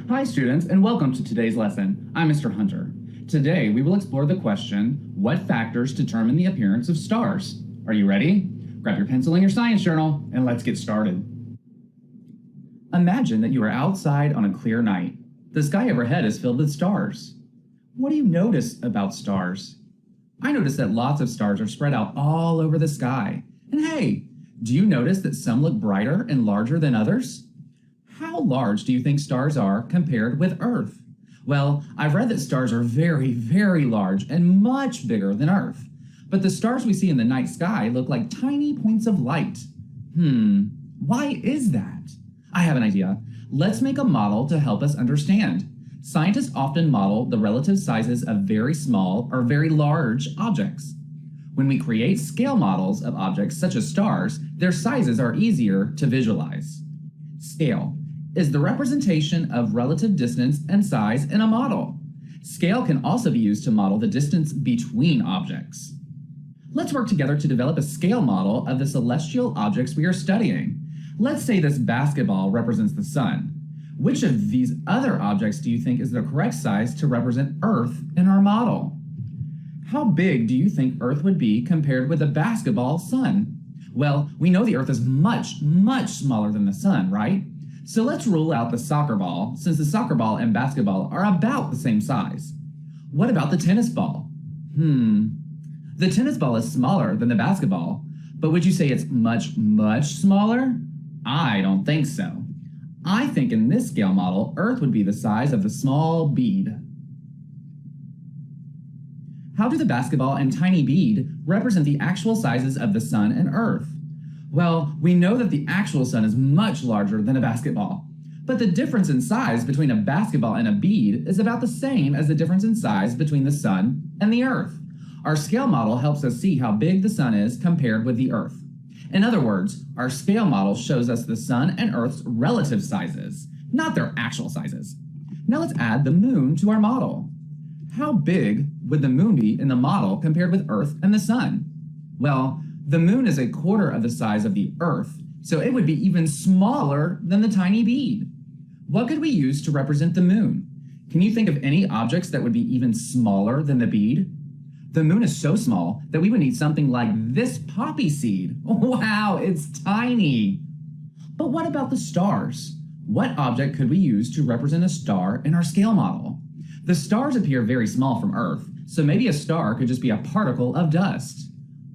Hi students, and welcome to today's lesson. I'm Mr. Hunter. Today we will explore the question, what factors determine the appearance of stars? Are you ready? Grab your pencil and your science journal, and let's get started. Imagine that you are outside on a clear night. The sky overhead is filled with stars. What do you notice about stars? I notice that lots of stars are spread out all over the sky. And hey, do you notice that some look brighter and larger than others? How large do you think stars are compared with Earth? Well, I've read that stars are very, very large and much bigger than Earth. But the stars we see in the night sky look like tiny points of light. Why is that? I have an idea. Let's make a model to help us understand. Scientists often model the relative sizes of very small or very large objects. When we create scale models of objects such as stars, their sizes are easier to visualize. Scale is the representation of relative distance and size in a model. Scale can also be used to model the distance between objects. Let's work together to develop a scale model of the celestial objects we are studying. Let's say this basketball represents the sun. Which of these other objects do you think is the correct size to represent Earth in our model? How big do you think Earth would be compared with a basketball sun? Well, we know the Earth is much, much smaller than the sun, right? So let's rule out the soccer ball, since the soccer ball and basketball are about the same size. What about the tennis ball? The tennis ball is smaller than the basketball, but would you say it's much, much smaller? I don't think so. I think in this scale model, Earth would be the size of the small bead. How do the basketball and tiny bead represent the actual sizes of the sun and Earth? Well, we know that the actual sun is much larger than a basketball, but the difference in size between a basketball and a bead is about the same as the difference in size between the sun and the Earth. Our scale model helps us see how big the sun is compared with the Earth. In other words, our scale model shows us the sun and Earth's relative sizes, not their actual sizes. Now let's add the moon to our model. How big would the moon be in the model compared with Earth and the sun? Well, the moon is a quarter of the size of the Earth, so it would be even smaller than the tiny bead. What could we use to represent the moon? Can you think of any objects that would be even smaller than the bead? The moon is so small that we would need something like this poppy seed. Wow, it's tiny. But what about the stars? What object could we use to represent a star in our scale model? The stars appear very small from Earth, so maybe a star could just be a particle of dust.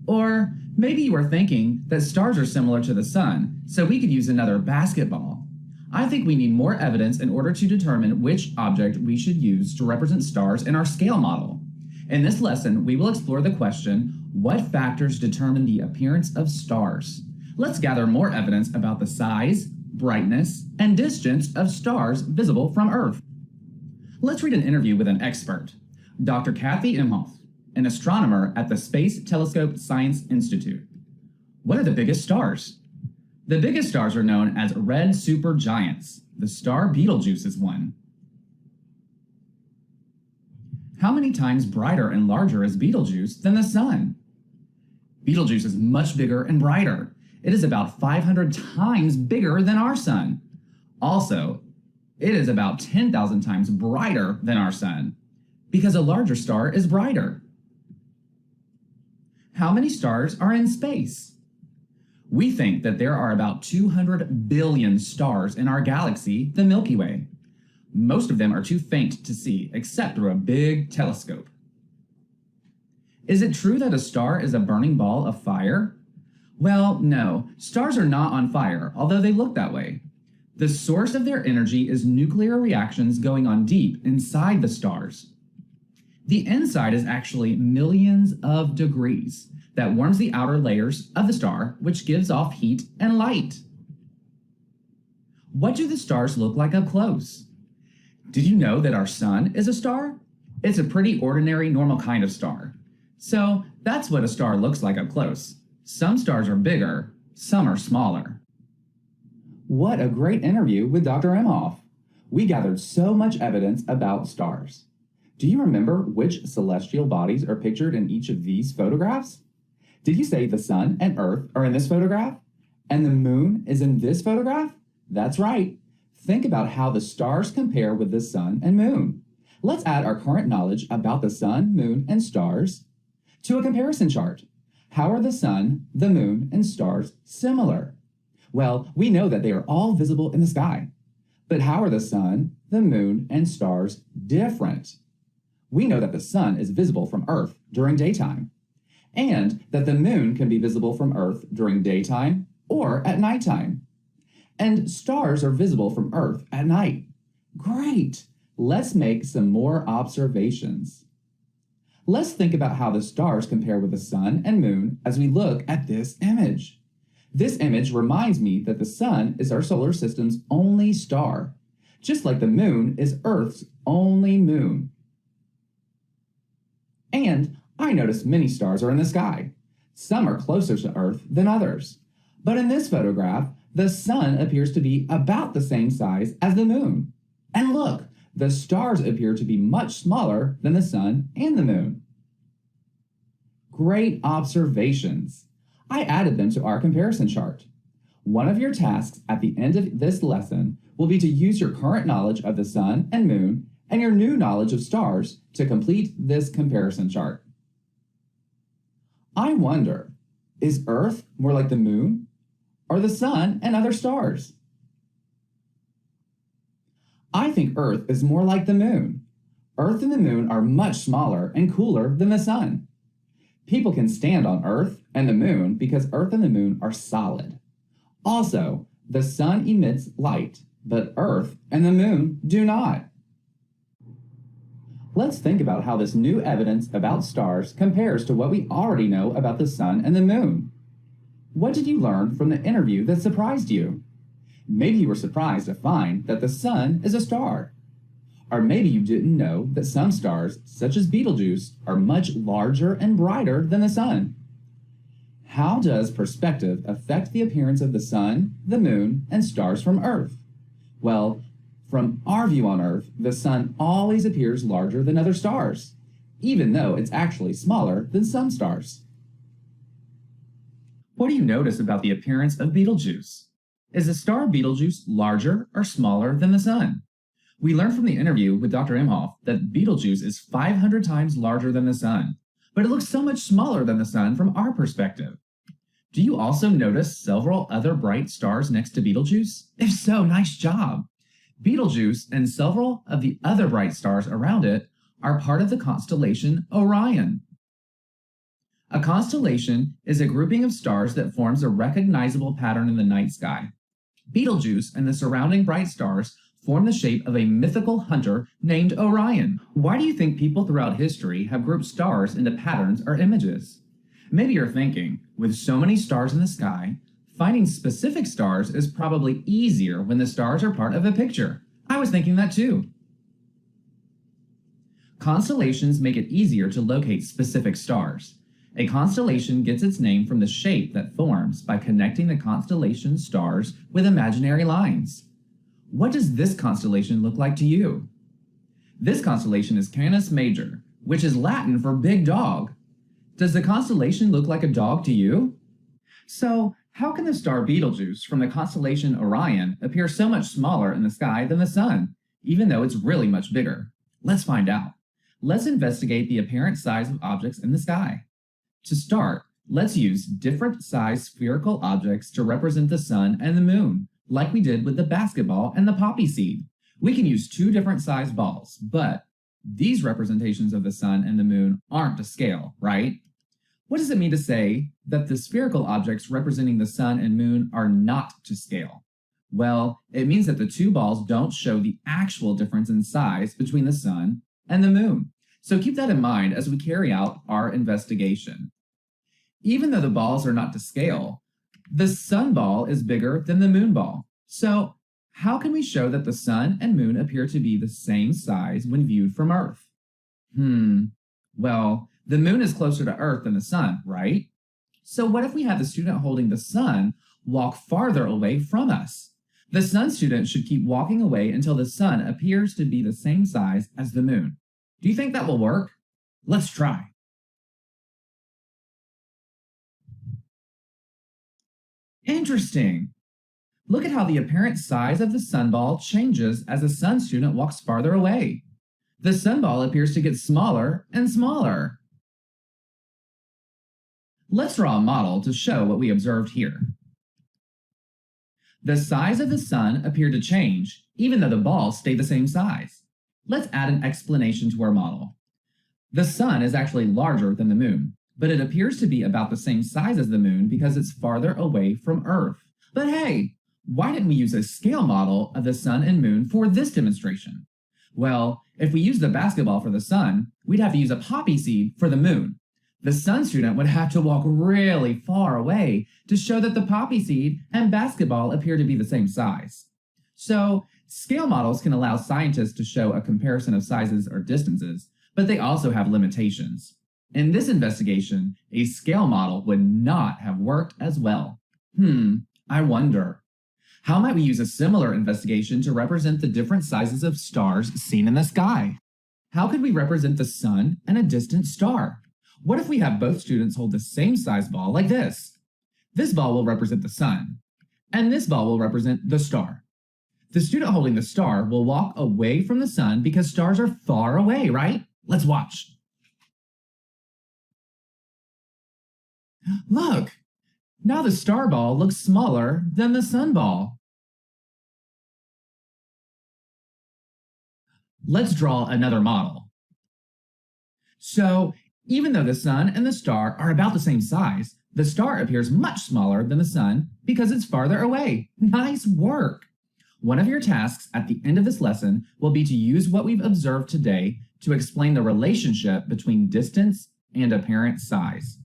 Or maybe you are thinking that stars are similar to the sun, so we could use another basketball. I think we need more evidence in order to determine which object we should use to represent stars in our scale model. In this lesson, we will explore the question, what factors determine the appearance of stars? Let's gather more evidence about the size, brightness, and distance of stars visible from Earth. Let's read an interview with an expert, Dr. Kathy Imhoff, an astronomer at the Space Telescope Science Institute. What are the biggest stars? The biggest stars are known as red supergiants. The star Betelgeuse is one. How many times brighter and larger is Betelgeuse than the sun? Betelgeuse is much bigger and brighter. It is about 500 times bigger than our sun. Also, it is about 10,000 times brighter than our sun, because a larger star is brighter. How many stars are in space? We think that there are about 200 billion stars in our galaxy, the Milky Way. Most of them are too faint to see, except through a big telescope. Is it true that a star is a burning ball of fire? Well, no, stars are not on fire, although they look that way. The source of their energy is nuclear reactions going on deep inside the stars. The inside is actually millions of degrees that warms the outer layers of the star, which gives off heat and light. What do the stars look like up close? Did you know that our sun is a star? It's a pretty ordinary, normal kind of star. So that's what a star looks like up close. Some stars are bigger, some are smaller. What a great interview with Dr. Imhoff. We gathered so much evidence about stars. Do you remember which celestial bodies are pictured in each of these photographs? Did you say the sun and Earth are in this photograph? And the moon is in this photograph? That's right. Think about how the stars compare with the sun and moon. Let's add our current knowledge about the sun, moon, and stars to a comparison chart. How are the sun, the moon, and stars similar? Well, we know that they are all visible in the sky. But how are the sun, the moon, and stars different? We know that the sun is visible from Earth during daytime, and that the moon can be visible from Earth during daytime or at nighttime. And stars are visible from Earth at night. Great! Let's make some more observations. Let's think about how the stars compare with the sun and moon as we look at this image. This image reminds me that the sun is our solar system's only star, just like the moon is Earth's only moon. And I notice many stars are in the sky. Some are closer to Earth than others. But in this photograph, the sun appears to be about the same size as the moon. And look, the stars appear to be much smaller than the sun and the moon. Great observations. I added them to our comparison chart. One of your tasks at the end of this lesson will be to use your current knowledge of the sun and moon and your new knowledge of stars to complete this comparison chart. I wonder, is Earth more like the moon or the sun and other stars? I think Earth is more like the moon. Earth and the moon are much smaller and cooler than the sun. People can stand on Earth and the moon because Earth and the moon are solid. Also, the sun emits light, but Earth and the moon do not. Let's think about how this new evidence about stars compares to what we already know about the sun and the moon. What did you learn from the interview that surprised you? Maybe you were surprised to find that the sun is a star. Or maybe you didn't know that some stars, such as Betelgeuse, are much larger and brighter than the sun. How does perspective affect the appearance of the sun, the moon, and stars from Earth? Well, from our view on Earth, the sun always appears larger than other stars, even though it's actually smaller than some stars. What do you notice about the appearance of Betelgeuse? Is the star Betelgeuse larger or smaller than the sun? We learned from the interview with Dr. Imhoff that Betelgeuse is 500 times larger than the sun, but it looks so much smaller than the sun from our perspective. Do you also notice several other bright stars next to Betelgeuse? If so, nice job! Betelgeuse and several of the other bright stars around it are part of the constellation Orion. A constellation is a grouping of stars that forms a recognizable pattern in the night sky. Betelgeuse and the surrounding bright stars form the shape of a mythical hunter named Orion. Why do you think people throughout history have grouped stars into patterns or images? Maybe you're thinking, with so many stars in the sky, finding specific stars is probably easier when the stars are part of a picture. I was thinking that too. Constellations make it easier to locate specific stars. A constellation gets its name from the shape that forms by connecting the constellation stars with imaginary lines. What does this constellation look like to you? This constellation is Canis Major, which is Latin for big dog. Does the constellation look like a dog to you? So, how can the star Betelgeuse from the constellation Orion appear so much smaller in the sky than the sun, even though it's really much bigger? Let's find out. Let's investigate the apparent size of objects in the sky. To start, let's use different size spherical objects to represent the sun and the moon, like we did with the basketball and the poppy seed. We can use two different size balls, but these representations of the sun and the moon aren't to scale, right? What does it mean to say that the spherical objects representing the sun and moon are not to scale? Well, it means that the two balls don't show the actual difference in size between the sun and the moon. So keep that in mind as we carry out our investigation. Even though the balls are not to scale, the sun ball is bigger than the moon ball. So how can we show that the sun and moon appear to be the same size when viewed from Earth? Well, the moon is closer to Earth than the sun, right? So what if we have the student holding the sun walk farther away from us? The sun student should keep walking away until the sun appears to be the same size as the moon. Do you think that will work? Let's try. Interesting. Look at how the apparent size of the sunball changes as a sun student walks farther away. The sunball appears to get smaller and smaller. Let's draw a model to show what we observed here. The size of the sun appeared to change, even though the ball stayed the same size. Let's add an explanation to our model. The sun is actually larger than the moon, but it appears to be about the same size as the moon because it's farther away from Earth. But hey, why didn't we use a scale model of the sun and moon for this demonstration? Well, if we use the basketball for the sun, we'd have to use a poppy seed for the moon. The sun student would have to walk really far away to show that the poppy seed and basketball appear to be the same size. So, scale models can allow scientists to show a comparison of sizes or distances, but they also have limitations. In this investigation, a scale model would not have worked as well. I wonder. How might we use a similar investigation to represent the different sizes of stars seen in the sky? How could we represent the sun and a distant star? What if we have both students hold the same size ball like this? This ball will represent the sun, and this ball will represent the star. The student holding the star will walk away from the sun because stars are far away, right? Let's watch. Look! Now the star ball looks smaller than the sun ball. Let's draw another model. So, even though the sun and the star are about the same size, the star appears much smaller than the sun because it's farther away. Nice work! One of your tasks at the end of this lesson will be to use what we've observed today to explain the relationship between distance and apparent size.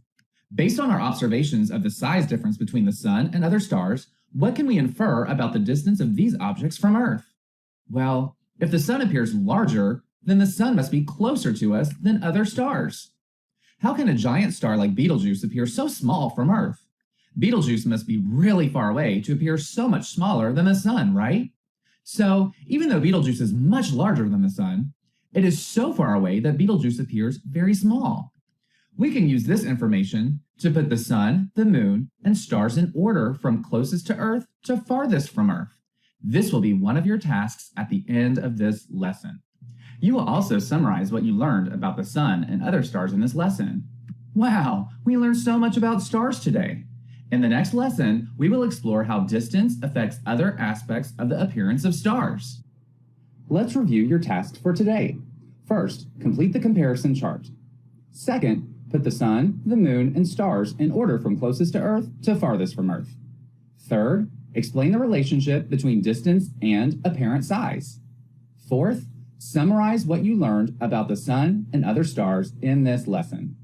Based on our observations of the size difference between the sun and other stars, what can we infer about the distance of these objects from Earth? Well, if the sun appears larger, then the sun must be closer to us than other stars. How can a giant star like Betelgeuse appear so small from Earth? Betelgeuse must be really far away to appear so much smaller than the sun, right? So, even though Betelgeuse is much larger than the sun, it is so far away that Betelgeuse appears very small. We can use this information to put the sun, the moon, and stars in order from closest to Earth to farthest from Earth. This will be one of your tasks at the end of this lesson. You will also summarize what you learned about the sun and other stars in this lesson. Wow, we learned so much about stars today. In the next lesson, we will explore how distance affects other aspects of the appearance of stars. Let's review your tasks for today. First, complete the comparison chart. Second, put the sun, the moon, and stars in order from closest to Earth to farthest from Earth. Third, explain the relationship between distance and apparent size. Fourth, summarize what you learned about the sun and other stars in this lesson.